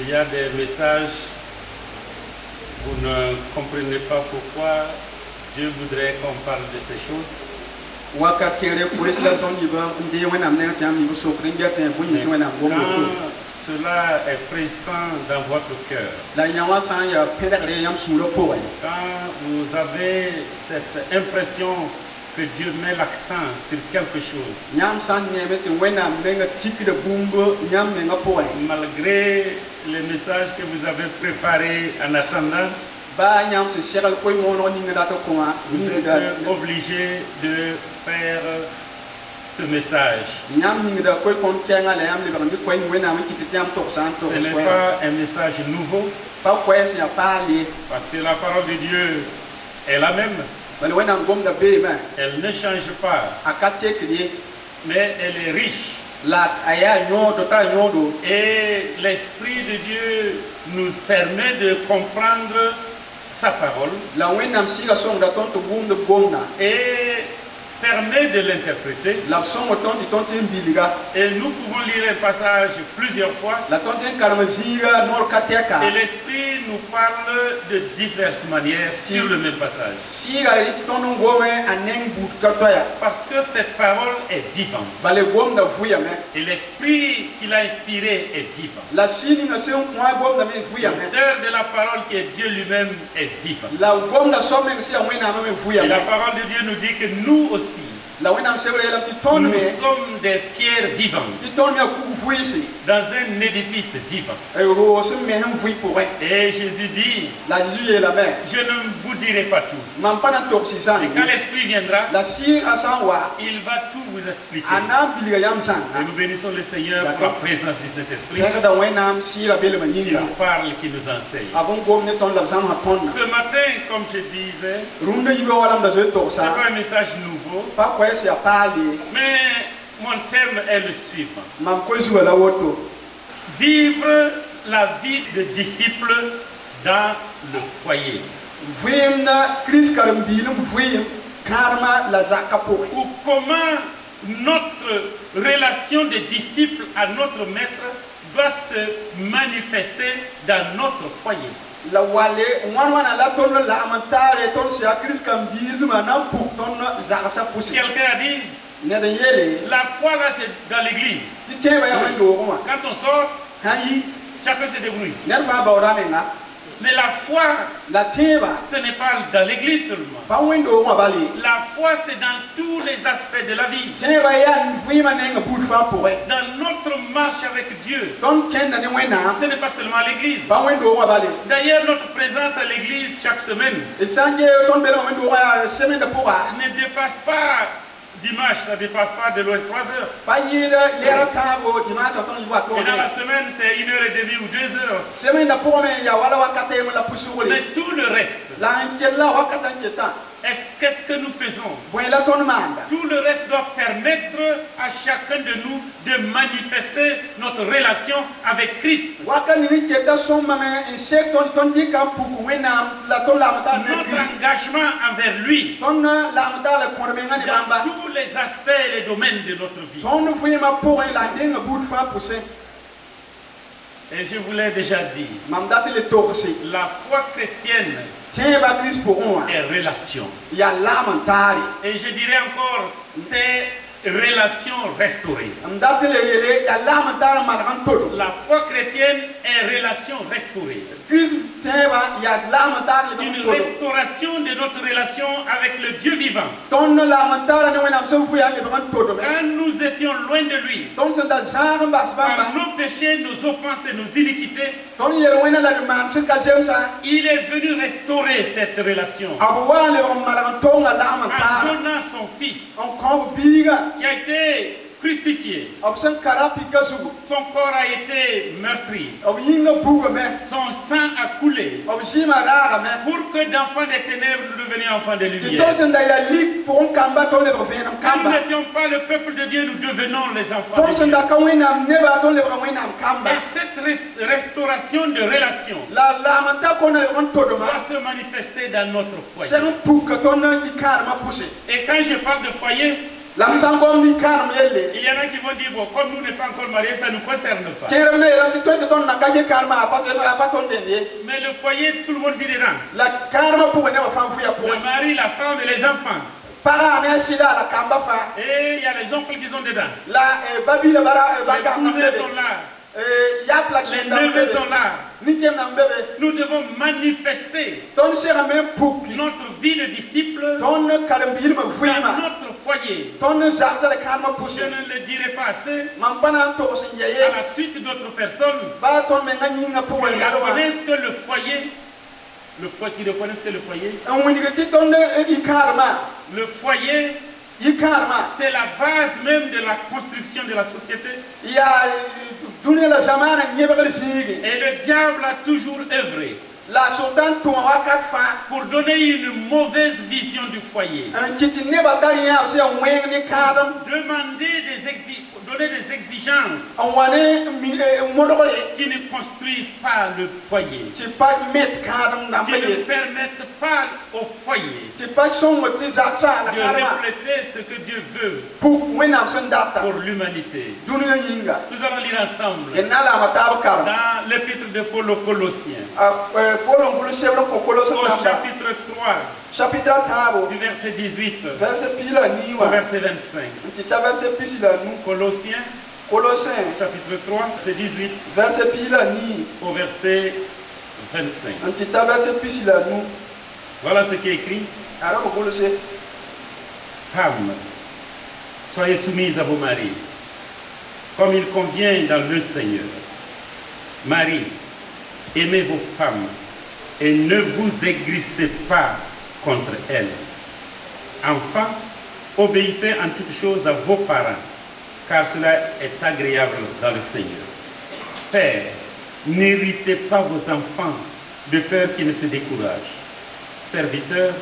Il y a des messages, vous ne comprenez pas pourquoi Dieu voudrait qu'on parle de ces choses. Quand cela est pressant dans votre cœur, quand vous avez cette impression que Dieu met l'accent sur quelque chose, malgré les messages que vous avez préparés en attendant, vous êtes obligé de faire ce message. Ce n'est pas un message nouveau, parce que la parole de Dieu est la même. Elle ne change pas, mais elle est riche. Et l'Esprit de Dieu nous permet de comprendre sa parole et permet de l'interpréter. Et nous pouvons lire un passage plusieurs fois. Et l'Esprit nous parle de diverses manières sur le même passage. Parce que cette parole est vivante. Et l'Esprit qui l'a inspiré est vivant. L'auteur de la parole qui est Dieu lui-même est vivant. Et la parole de Dieu nous dit que nous aussi, nous sommes des pierres vivantes dans un édifice vivant. Et Jésus dit, je ne vous dirai pas tout. Et quand l'Esprit viendra, il va tout vous expliquer. Et nous bénissons le Seigneur pour la présence du Saint-Esprit qui nous parle, qui nous enseigne. Ce matin, comme je disais, ce n'est pas un message nouveau. Mais mon thème est le suivant. Vivre la vie de disciple dans le foyer. Ou comment notre relation de disciple à notre maître doit se manifester dans notre foyer. Quelqu'un a dit, la foi là c'est dans l'église. Quand on sort, chacun se débrouille. Mais la foi, ce n'est pas dans l'église seulement. La foi, c'est dans tous les aspects de la vie. Dans notre marche avec Dieu. Ce n'est pas seulement à l'église. D'ailleurs, notre présence à l'église chaque semaine ne dépasse pas. Dimanche, ça ne dépasse pas de loin 3 heures. Et dans la semaine, c'est 1h30 ou 2 heures. Mais tout le reste, qu'est-ce que nous faisons? Tout le reste doit permettre à chacun de nous de manifester notre relation avec Christ. Notre engagement envers lui dans tous les aspects et les domaines de notre vie. Et je vous l'ai déjà dit, la foi chrétienne est relation. Et je dirais encore, c'est relation restaurée. La foi chrétienne est relation restaurée. Une restauration de notre relation avec le Dieu vivant. Quand nous étions loin de lui, par nos péchés, nos offenses et nos iniquités, il est venu restaurer cette relation en donnant son fils qui a été crucifié. Son corps a été meurtri. Son sang a coulé pour que d'enfants des ténèbres nous devenions enfants de lumière. Quand nous n'étions pas le peuple de Dieu, nous devenons les enfants de Dieu. Et cette restauration de relation doit se manifester dans notre foyer. Et quand je parle de foyer, Il y en a qui vont dire, bon, comme nous n'est pas encore mariés, ça ne nous concerne pas. Mais le foyer, tout le monde vit dedans. Le mari, la femme et les enfants. Et il y a les oncles qui sont dedans. Les cousins sont là. Les neveux sont là. Nous devons manifester notre vie de disciple dans notre foyer. Je ne le dirai pas assez. À la suite d'autres personnes reconnaissent que le foyer, qui reconnaissent que le foyer, c'est la base même de la construction de la société. Et le diable a toujours œuvré pour donner une mauvaise vision du foyer. Donner des exigences qui ne construisent pas le foyer, qui ne permettent pas au foyer de refléter ce que Dieu veut pour l'humanité. Nous allons lire ensemble dans l'épître de Paul aux Colossiens, au chapitre 3. Du verset 18 au verset 25. Colossiens, chapitre 3, verset 18 au verset 25. Voilà ce qui est écrit. Femmes, soyez soumises à vos maris, comme il convient dans le Seigneur. Marie, aimez vos femmes et ne vous aigrissez pas contre elles. Enfants, obéissez en toutes choses à vos parents, car cela est agréable dans le Seigneur. Père, n'irritez pas vos enfants de peur qu'ils ne se découragent. Serviteurs,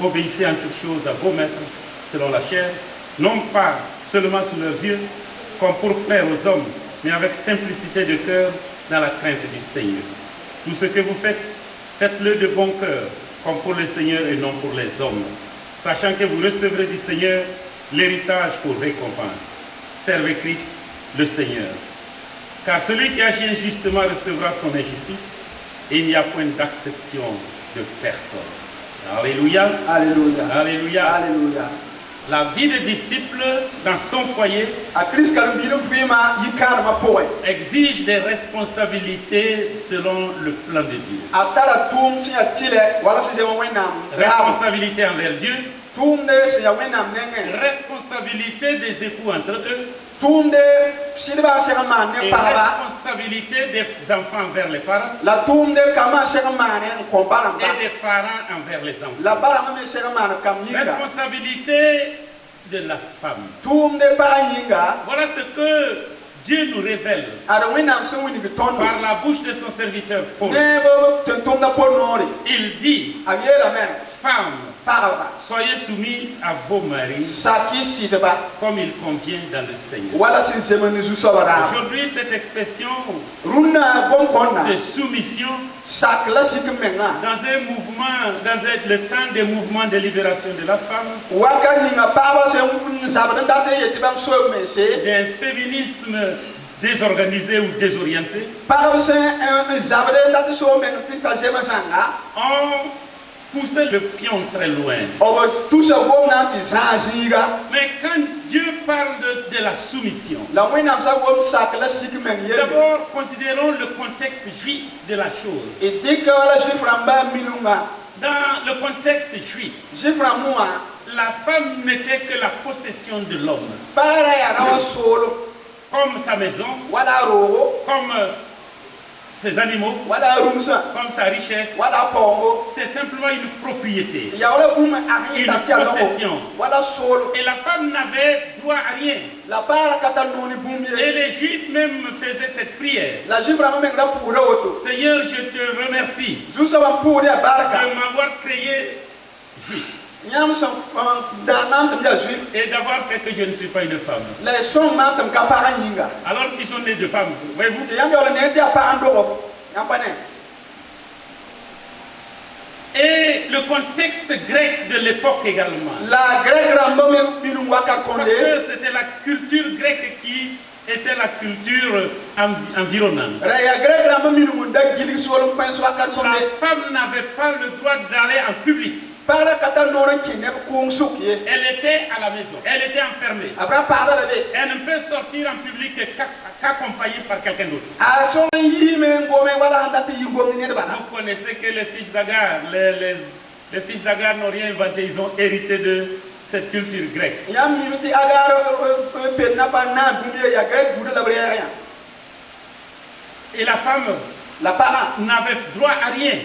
obéissez en toutes choses à vos maîtres selon la chair, non pas seulement sous leurs yeux, comme pour plaire aux hommes, mais avec simplicité de cœur dans la crainte du Seigneur. Tout ce que vous faites, faites-le de bon cœur, comme pour le Seigneur et non pour les hommes, sachant que vous recevrez du Seigneur l'héritage pour récompense. Servez Christ, le Seigneur. Car celui qui agit injustement recevra son injustice, et il n'y a point d'acception de personne. Alléluia. Alléluia. Alléluia. Alléluia. La vie de disciple dans son foyer exige des responsabilités selon le plan de Dieu. Responsabilité envers Dieu, responsabilité des époux entre eux, et responsabilité des enfants envers les parents, et des parents envers les enfants. Responsabilité de la femme. Voilà ce que Dieu nous révèle par la bouche de son serviteur Paul. Il dit, femme, soyez soumises à vos maris comme il convient dans le Seigneur. Aujourd'hui, cette expression de soumission dans un mouvement, dans le temps des mouvements de libération de la femme, d'un féminisme désorganisé ou désorienté, on poussait le pion très loin. Mais quand Dieu parle de la soumission, d'abord considérons le contexte juif de la chose. Dans le contexte juif, la femme n'était que la possession de l'homme. Comme sa maison, comme ses animaux, comme sa richesse, c'est simplement une propriété, une possession. Et la femme n'avait droit à rien. Et les Juifs même faisaient cette prière. Seigneur, je te remercie de m'avoir créé juif et d'avoir fait que je ne suis pas une femme. Alors qu'ils sont nés de femmes, voyez-vous. Et le contexte grec de l'époque également. La grecque parce que c'était la culture grecque qui était la culture environnante. La femme n'avait pas le droit d'aller en public. Elle était à la maison, elle était enfermée. Elle ne peut sortir en public qu'accompagnée par quelqu'un d'autre. Vous connaissez que les fils d'Agar, les fils d'Agar n'ont rien inventé, ils ont hérité de cette culture grecque. Et la femme n'avait droit à rien.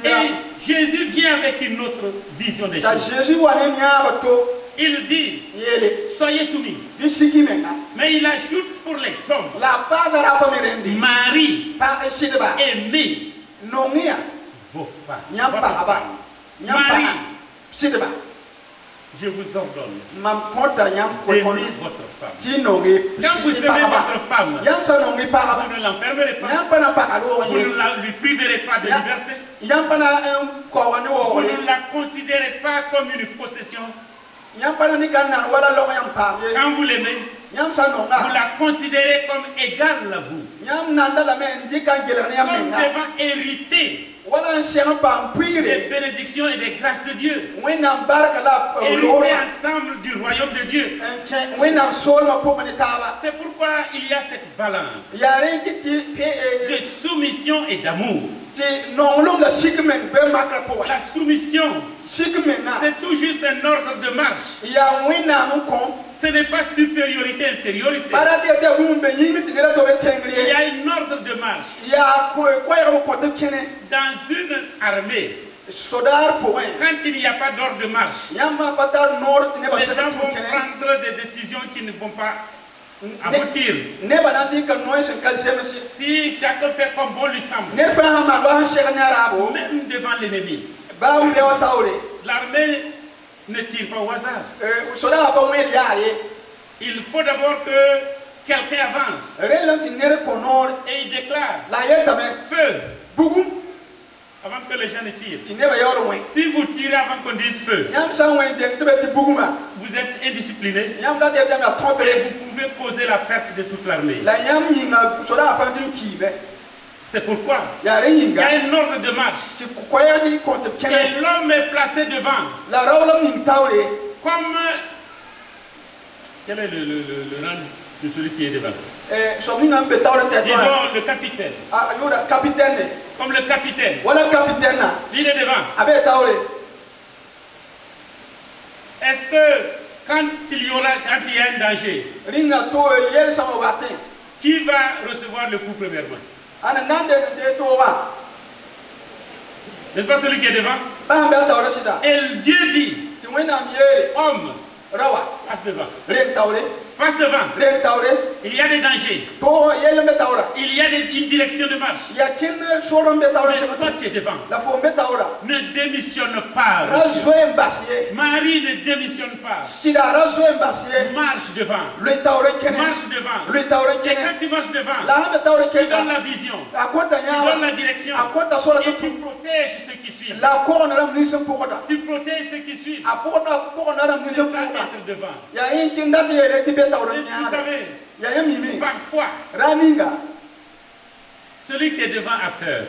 Et Jésus vient avec une autre vision des choses. Il dit, soyez soumis. Mais il ajoute pour les hommes, Marie, aimez vos femmes. Marie, je vous ordonne d'aimer votre femme. Quand vous aimez votre femme, vous ne l'enfermerez pas, vous ne lui priverez pas de liberté, vous ne la considérez pas comme une possession. Quand vous l'aimez, vous la considérez comme égale à vous, comme devant hériter des bénédictions et des grâces de Dieu, hériter ensemble du royaume de Dieu. C'est pourquoi il y a cette balance de soumission et d'amour. La soumission, c'est tout juste un ordre de marche. Ce n'est pas supériorité, infériorité. Il y a un ordre de marche. Dans une armée, quand il n'y a pas d'ordre de marche, les gens vont prendre des décisions qui ne vont pas aboutir. Si chacun fait comme bon lui semble, même devant l'ennemi, l'armée ne tire pas au hasard. Il faut d'abord que quelqu'un avance et il déclare feu avant que les gens ne tirent. Si vous tirez avant qu'on dise feu, vous êtes indiscipliné et vous pouvez causer la perte de toute l'armée. C'est pourquoi il y a un ordre de marche. Et l'homme est placé devant. Comme quel est le rang de celui qui est devant? Disons le capitaine. Comme le capitaine. Il est devant. Est-ce que quand il y a un danger, qui va recevoir le coup premièrement? N'est-ce pas celui qui est devant? Et Dieu dit, homme, passe devant. Passe devant. Il y a des dangers. Il y a une direction de marche. Mais toi tu es devant. Ne démissionne pas. Marie ne démissionne pas. Marche devant. Marche devant. Et quand tu marches devant, tu donnes la vision. Tu donnes la direction. Et tu protèges ceux qui suivent. Tu protèges ceux qui suivent. C'est ça être devant. Et vous savez, parfois, celui qui est devant a peur.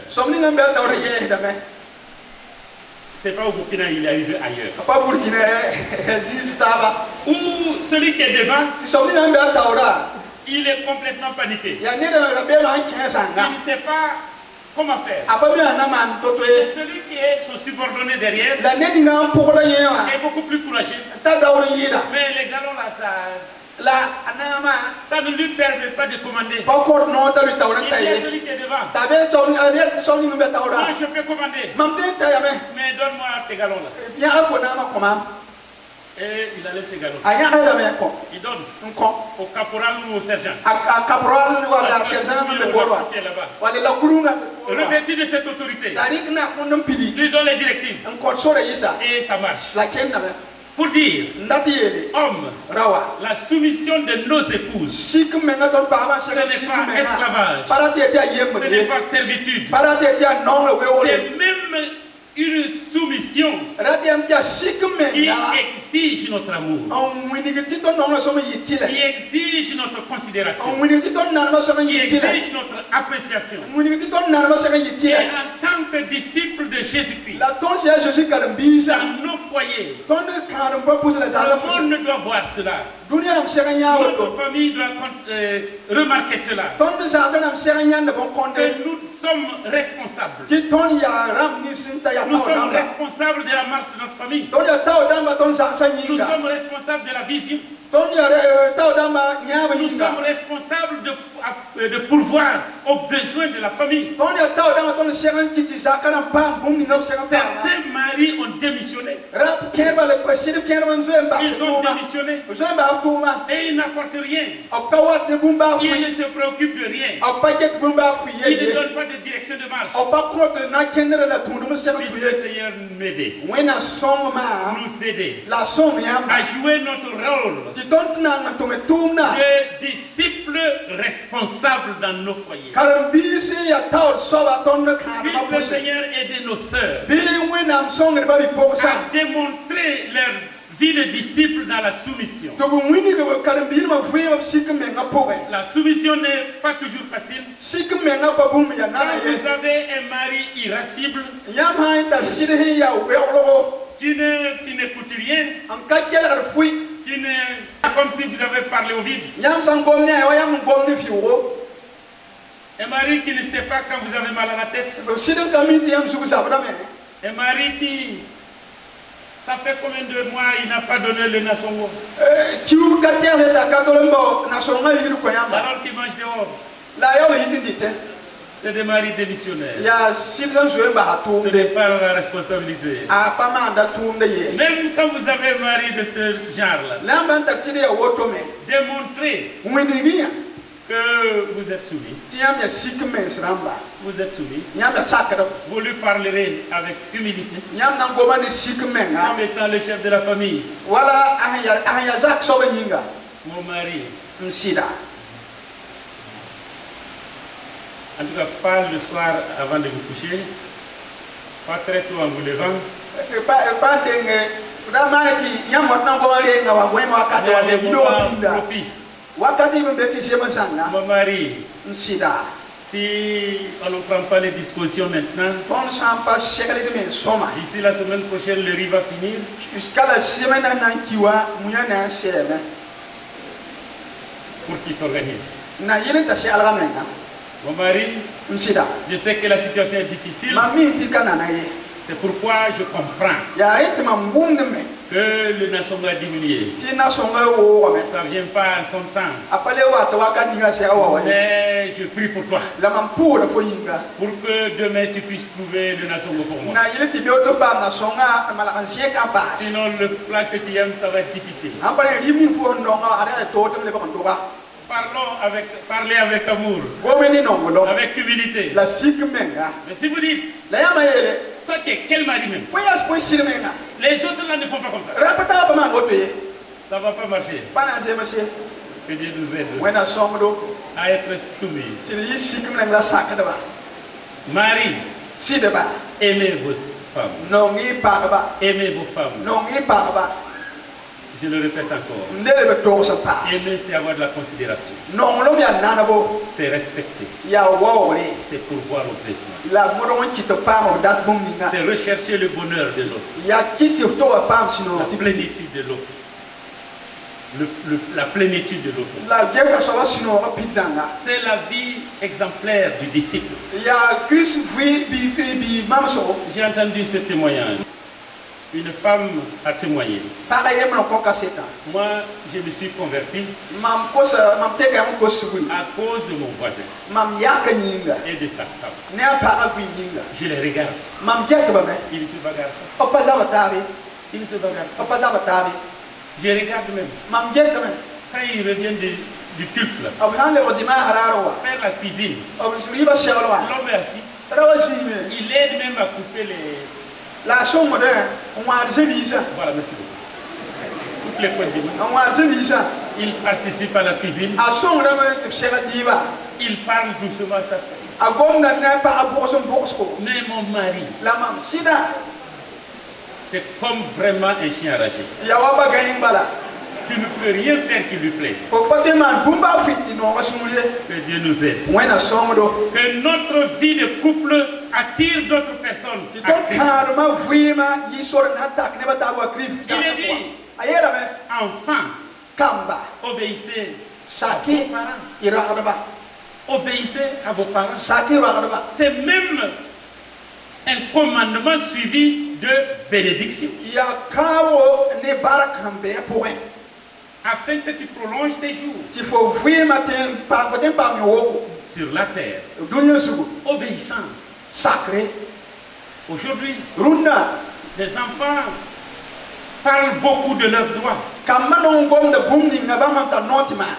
C'est pas au Burkina, il est arrivé ailleurs. Ou celui qui est devant, il est complètement paniqué. Il ne sait pas comment faire. Celui qui est son subordonné derrière est beaucoup plus courageux. Mais les galons là, ça ne lui permet pas de commander. Il y a celui qui est devant. Moi je peux commander. Mais donne-moi ces galons là. Et il enlève ses galons. Il donne au caporal ou au sergent. Revêtu de cette autorité, lui donne les directives. Et ça marche. Pour dire, homme, la soumission de nos épouses, ce n'est pas esclavage, ce n'est pas servitude, c'est même une soumission qui exige notre amour, qui exige notre considération, qui exige notre appréciation. Et en tant que disciple de Jésus-Christ, dans nos foyers, le monde doit voir cela. Notre famille doit remarquer cela. Que nous sommes responsables. Nous sommes responsables de la marche de notre famille. Nous sommes responsables de la vision. Nous sommes responsables de pourvoir aux besoins de la famille. Certains maris ont démissionné. Ils ont démissionné. Et ils n'apportent rien. Ils ne se préoccupent de rien. Ils ne donnent pas de direction de marche. Puisse le Seigneur m'aider, nous aider à jouer notre rôle de disciples responsables dans nos foyers. Puisse le Seigneur aider nos sœurs à démontrer leur vie de disciple dans la soumission. La soumission n'est pas toujours facile. Quand vous avez un mari irascible qui n'écoute rien, qui n'est comme si vous avez parlé au vide, un mari qui ne sait pas quand vous avez mal à la tête, un mari qui, ça fait combien de mois il n'a pas donné le nasongo, alors qu'il mange dehors. C'est des maris démissionnaires. Ce n'est pas la responsabilité. Même quand vous avez un mari de ce genre-là, démontrez que vous êtes soumis. Vous êtes soumis. Vous lui parlerez avec humilité, comme étant le chef de la famille. Mon mari, en tout cas, pas le soir avant de vous coucher, pas très tôt en vous levant. Propice. Mon mari, si on ne prend pas les dispositions maintenant, d'ici la semaine prochaine, le riz va finir. Pour qu'il s'organise. Mon mari, je sais que la situation est difficile. C'est pourquoi je comprends que le Nasonga a diminué. Ça ne vient pas en son temps. Mais je prie pour toi, pour que demain tu puisses trouver le Nasonga pour moi. Sinon le plat que tu aimes, ça va être difficile. Parlez avec amour, avec humilité. Mais si vous dites, toi tu es quel mari même? Les autres là ne font pas comme ça. Ça ne va pas marcher. Que Dieu nous aide à être soumis. Marie, aimez vos femmes. Aimez vos femmes. Je le répète encore. Aimer, c'est avoir de la considération. C'est respecter. C'est pourvoir aux besoins. C'est rechercher le bonheur de l'autre. La plénitude de l'autre. La plénitude de l'autre. C'est la vie exemplaire du disciple. J'ai entendu ce témoignage. Une femme a témoigné. Moi, je me suis converti à cause de mon voisin et de sa femme. Je les regarde. Ils ne se bagarrent pas. Ils ne se bagarrent pas. Je regarde même. Quand ils reviennent du culte, là, faire la cuisine, l'homme est assis. Il aide même à couper les... Voilà, merci beaucoup. Toutes les points. Il participe à la cuisine. Il parle doucement à sa femme. Mais mon mari, c'est comme vraiment un chien arraché. Tu ne peux rien faire qui lui plaise. Que Dieu nous aide. Que notre vie de couple attire d'autres personnes à Christ. Il est dit, enfants, obéissez à vos parents. Obéissez à vos parents. C'est même un commandement suivi de bénédiction. Afin que tu prolonges tes jours sur la terre. Obéissance. Aujourd'hui, les enfants parlent beaucoup de leurs droits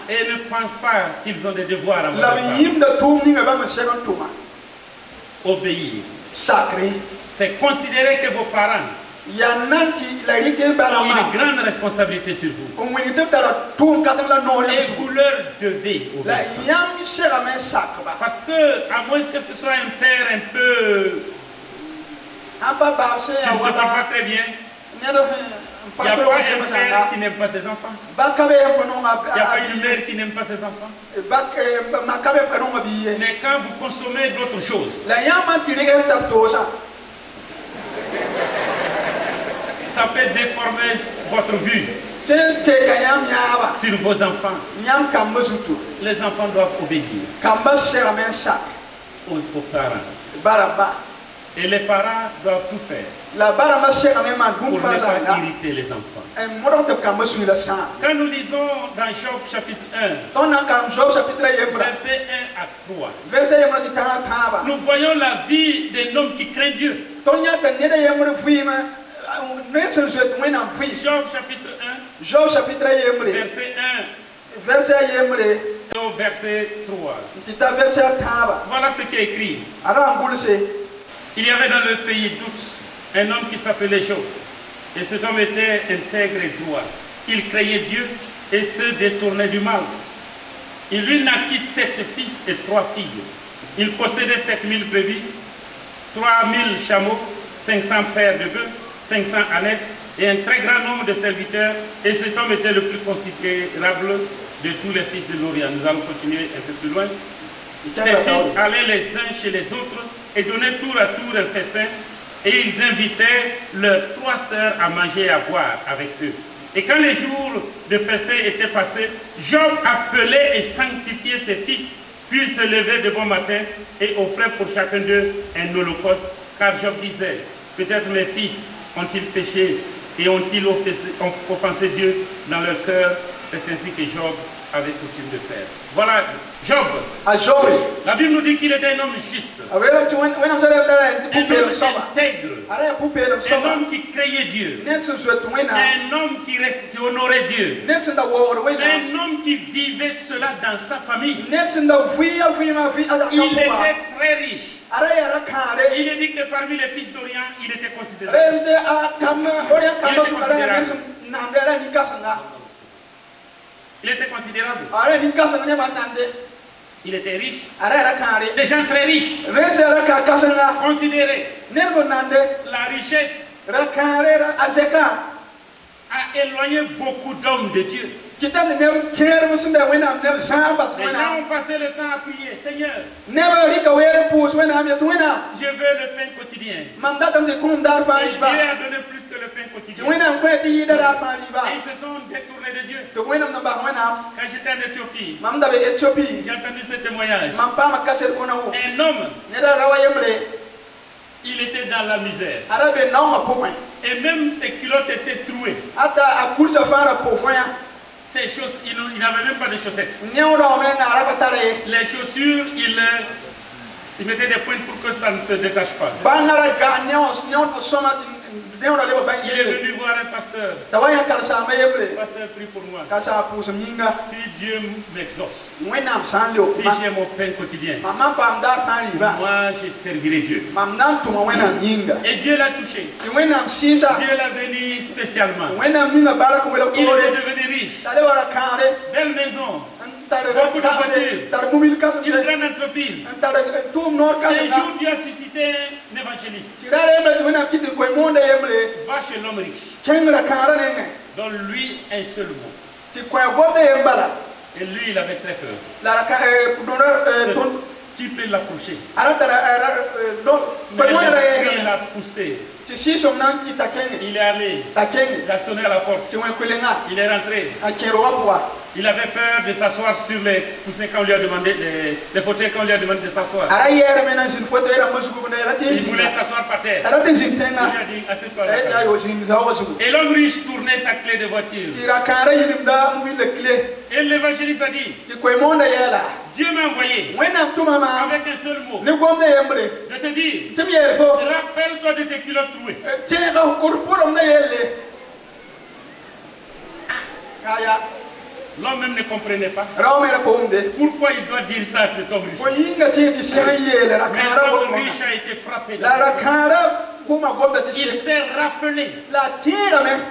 et ne pensent pas qu'ils ont des devoirs à faire. Obéir. C'est considérer que vos parents ont une grande responsabilité sur vous. Et vous leur devez obéir. Parce que, à moins que ce soit un père un peu qui ne se comprend pas très bien, il n'y a pas un père qui n'aime pas ses enfants. Il n'y a pas une mère qui n'aime pas ses enfants. Mais quand vous consommez d'autres choses, ça peut déformer votre vue sur vos enfants. Les enfants doivent obéir aux parents. Et les parents doivent tout faire pour ne pas irriter les enfants. Quand nous lisons dans Job chapitre 1, verset 1 à 3, nous voyons la vie d'un homme qui craint Dieu. Job chapitre 1, verset 1 et au verset 3. Voilà ce qui est écrit. Il y avait dans le pays d'Ouz un homme qui s'appelait Job. Et cet homme était intègre et droit. Il craignait Dieu et se détournait du mal. Il lui naquit 7 fils et 3 filles. Il possédait 7000 brebis, 3000 chameaux, 500 paires de bœufs, 500 ânes et un très grand nombre de serviteurs. Et cet homme était le plus considérable de tous les fils de l'Orient. Nous allons continuer un peu plus loin. Ses fils allaient les uns chez les autres et donnaient tour à tour un festin, et ils invitaient leurs 3 sœurs à manger et à boire avec eux. Et quand les jours de festin étaient passés, Job appelait et sanctifiait ses fils, puis il se levait de bon matin et offrait pour chacun d'eux un holocauste, car Job disait, peut-être mes fils ont-ils péché et ont-ils offensé Dieu dans leur cœur. C'est ainsi que Job avait coutume de faire. Voilà, Job. La Bible nous dit qu'il était un homme juste, un homme intègre, un homme qui craignait Dieu, un homme qui honorait Dieu, un homme qui vivait cela dans sa famille. Il était très riche. Il est dit que parmi les fils d'Orient, il était considéré. Il était considérable. Il était riche. Des gens très riches. Considérés. La richesse a éloigné beaucoup d'hommes de Dieu. Les gens ont passé le temps à prier. Seigneur, je veux le pain quotidien. Et Dieu a donné plus que le pain quotidien. Et ils se sont détournés de Dieu. Quand j'étais en Éthiopie, j'ai entendu ce témoignage. Un homme, il était dans la misère. Et même ses culottes étaient trouées. Ses choses, il n'avait même pas de chaussettes. Les chaussures, il mettait des pointes pour que ça ne se détache pas. Il est venu voir un pasteur. Le pasteur prie pour moi. Si Dieu m'exauce, si j'ai mon pain quotidien, moi je servirai Dieu. Et Dieu l'a touché. Dieu l'a béni spécialement. Il est devenu riche. Belle maison. beaucoup de voitures, une grande entreprise. Et un jour, Dieu a suscité un évangéliste. Va chez l'homme riche. Donne-lui un seul mot. Et lui, il avait très peur. Qui peut l'approcher? Mais l'esprit l'a poussé. Il est allé. Il a sonné à la porte. Il est rentré. Il avait peur de s'asseoir sur les poussins quand on lui a demandé, les fauteuils quand on lui a demandé de s'asseoir. Il voulait s'asseoir par terre. Il a dit, assieds-toi là. Et l'homme riche tournait sa clé de voiture. Et l'évangéliste a dit, Dieu m'a envoyé avec un seul mot. Je te dis, rappelle-toi de tes culottes trouées. L'homme même ne comprenait pas. Pourquoi il doit dire ça à cet homme riche? Mais l'homme riche a été frappé. Il s'est rappelé.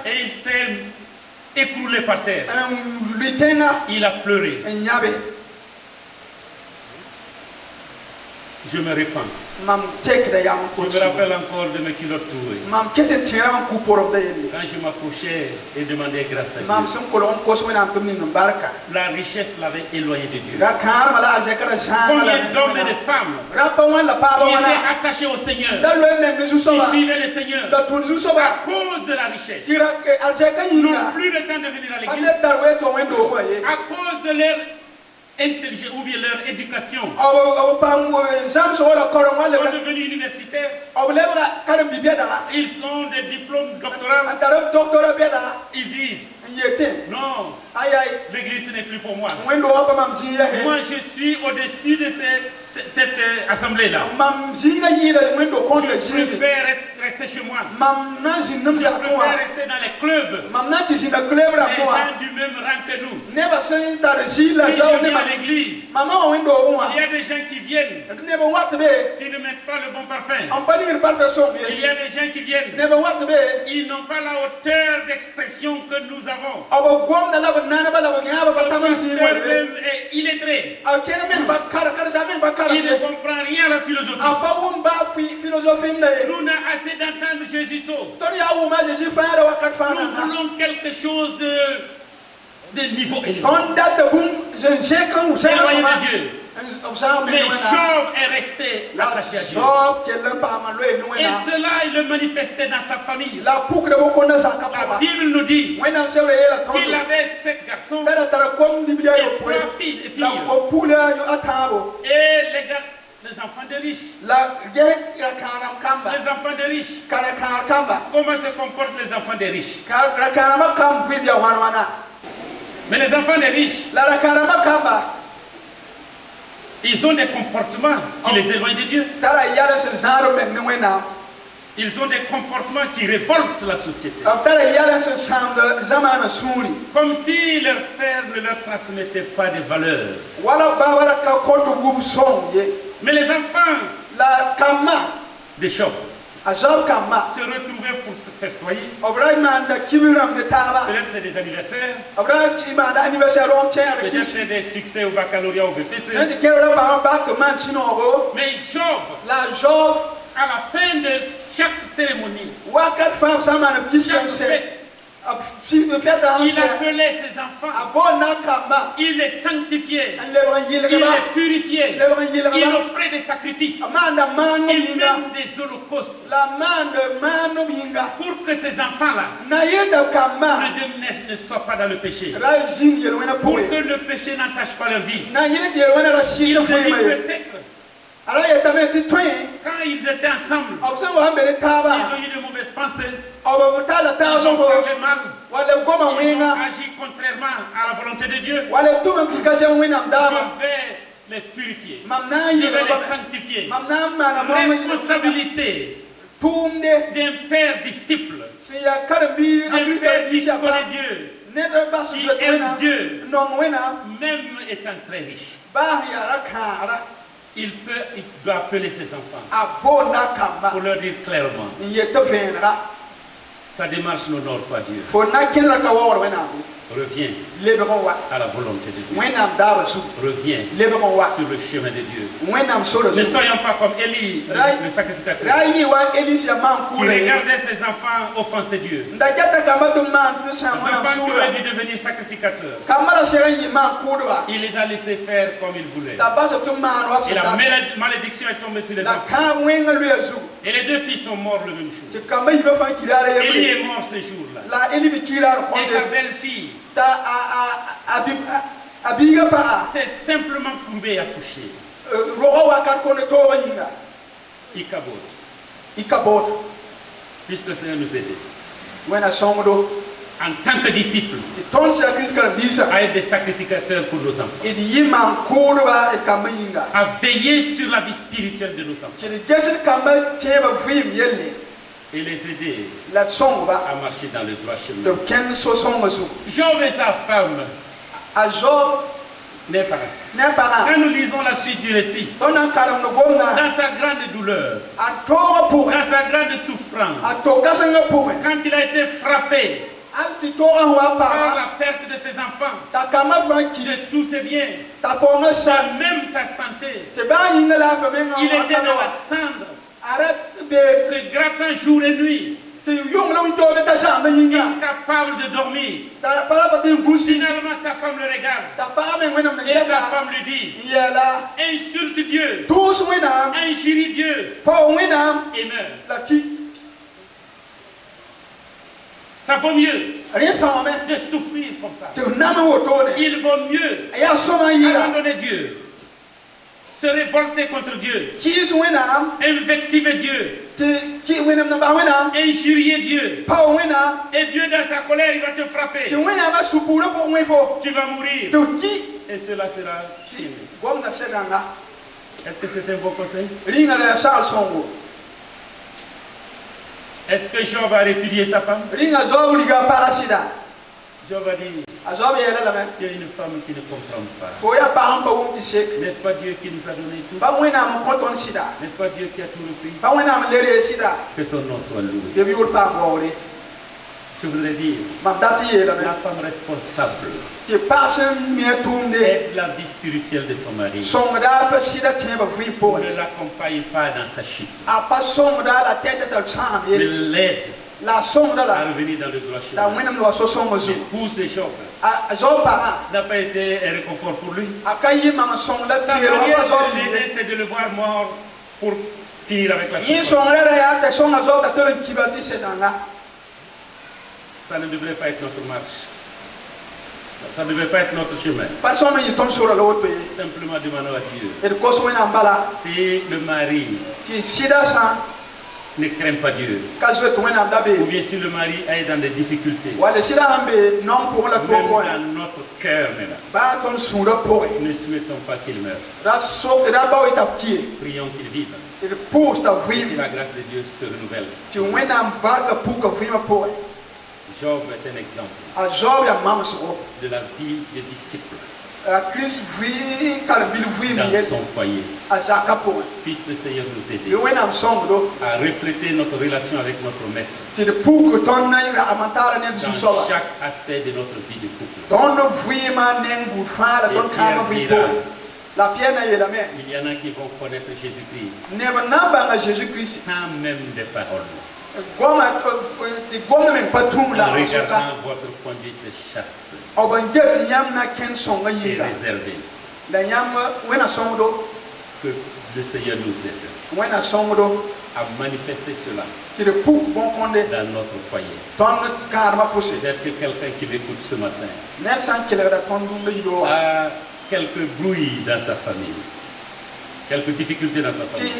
Et il s'est écroulé par terre. Il a pleuré. Je me répands. Je me rappelle encore de mes culottes trouées. Quand je m'approchais et demandais grâce à Dieu, la richesse l'avait éloigné de Dieu. Combien d'hommes et de femmes qui étaient attachés au Seigneur, qui suivaient le Seigneur à cause de la richesse, n'ont plus le temps de venir à l'église à cause de leur intelligence ou bien leur éducation. Ils sont devenus universitaires. Ils ont des diplômes doctoraux. Ils disent non, l'église ce n'est plus pour moi. Moi je suis au-dessus de cette assemblée-là. Je préfère rester chez moi. Je préfère rester dans les clubs. Les gens du même rang que nous. Si je viens à l'église, il y a des gens qui viennent, qui ne mettent pas le bon parfum. Il y a des gens qui viennent, ils n'ont pas la hauteur d'expression que nous avons. Le pasteur même est illettré. Il ne comprend rien à la philosophie. Nous n'avons assez d'entendre Jésus sauve. Nous voulons quelque chose de niveau élevé. Éloigné de Dieu. Mais Job est resté attaché à Dieu. Et cela, il le manifestait dans sa famille. La Bible nous dit qu'il avait 7 garçons et 3 filles. Et les enfants de riches. Les enfants de riches. Comment se comportent les enfants des riches? Mais les enfants des riches, ils ont des comportements qui les éloignent de Dieu. Ils ont des comportements qui révoltent la société. Comme si leur père ne leur transmettait pas de valeurs. Mais les enfants de Job se retrouvaient pour festoyer. Peut-être c'est des anniversaires. Peut-être c'est des succès au baccalauréat ou au BPC. Mais Job, à la fin de chaque cérémonie, chaque fête, il appelait ses enfants, il les sanctifiait, il les purifiait, il offrait des sacrifices, il même des holocaustes, pour que ces enfants-là ne soient pas dans le péché, pour que le péché n'entache pas leur vie. Il se dit peut-être, quand ils étaient ensemble, ils ont eu de mauvaises pensées, ils ont parlé mal, ils ont agi contrairement à la volonté de Dieu. Je vais les purifier, je vais les sanctifier. Responsabilité d'un père disciple, d'un père qui connaît Dieu, qui aime Dieu, même étant très riche. Il doit appeler ses enfants pour leur dire clairement, ta démarche n'honore pas Dieu. Reviens à la volonté de Dieu. Reviens sur le chemin de Dieu. Ne soyons pas comme Élie, le sacrificateur, qui regardait ses enfants offenser Dieu. Les enfants qui auraient dû devenir sacrificateurs, il les a laissés faire comme il voulait. Et la malédiction est tombée sur les enfants. Et les deux fils sont morts le même jour. Élie est mort ce jour-là. Et sa belle-fille s'est simplement courbée et accouchée. Ikabod. Puisse le Seigneur nous aider. En tant que disciples, à être des sacrificateurs pour nos enfants, à veiller sur la vie spirituelle de nos enfants et les aider à marcher dans le droit chemin. Job et sa femme n'est pas. Quand nous lisons la suite du récit, dans sa grande douleur, dans sa grande souffrance, quand il a été frappé par la perte de ses enfants, de tous ses biens, même sa santé, il était dans la cendre, se grattant jour et nuit, incapable de dormir. Finalement, sa femme le regarde et sa femme lui dit: insulte Dieu, injurie Dieu et meurt. Ça vaut mieux de souffrir comme ça. Il vaut mieux abandonner Dieu, se révolter contre Dieu, invectiver Dieu, injurier Dieu. Et Dieu dans sa colère, il va te frapper. Tu vas mourir. Et cela sera fini. Est-ce que c'est un bon conseil? Est-ce que Job va répudier sa femme? Job a dit: tu es une femme qui ne comprend pas. N'est-ce pas Dieu qui nous a donné tout? N'est-ce pas Dieu qui a tout repris? Que son nom soit loué. Je voudrais dire, la femme responsable aide la vie spirituelle de son mari. Ne l'accompagne pas dans sa chute, mais l'aide à revenir dans le droit chemin. L'épouse de Job n'a pas été un réconfort pour lui. Sa manière de l'aider, c'est de le voir mort pour finir avec la souffrance. Ça ne devrait pas être notre marche. Ça ne devrait pas être notre chemin. Simplement demandons à Dieu. Si le mari ne craint pas Dieu, ou bien si le mari est dans des difficultés, même dans notre cœur, ne souhaitons pas qu'il meure. Prions qu'il vive. Et que la grâce de Dieu se renouvelle. Job est un exemple de la vie des disciples dans son foyer. Puisse le Seigneur nous aider à refléter notre relation avec notre Maître dans chaque aspect de notre vie de couple. Il y en a qui vont connaître Jésus-Christ sans même des paroles. En regardant votre conduite chaste et réservée. Que le Seigneur nous aide à manifester cela dans notre foyer. Peut-être que quelqu'un qui m'écoute ce matin a quelques bruits dans sa famille, quelques difficultés dans sa famille.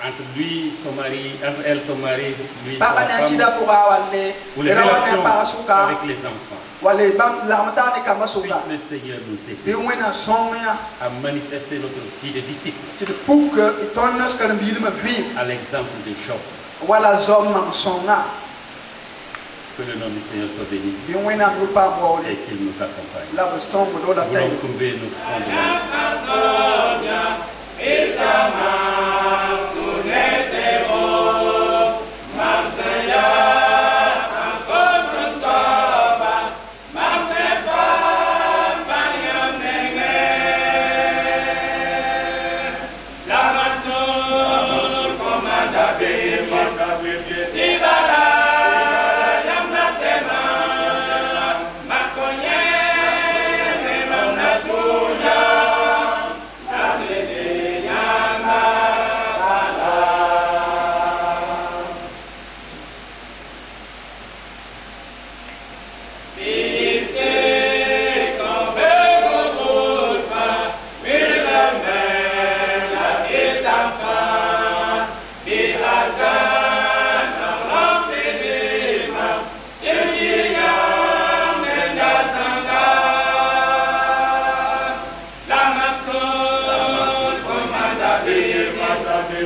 Entre lui, son mari, entre elle, son mari, lui, sa femme, ou les relations avec les enfants. Puisse le Seigneur nous aider à manifester notre vie de disciple à l'exemple de Job. Que le nom du Seigneur soit béni et qu'il nous accompagne. Nous voulons courber nos fronts de la Seigneur, encore ce soir,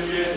bien.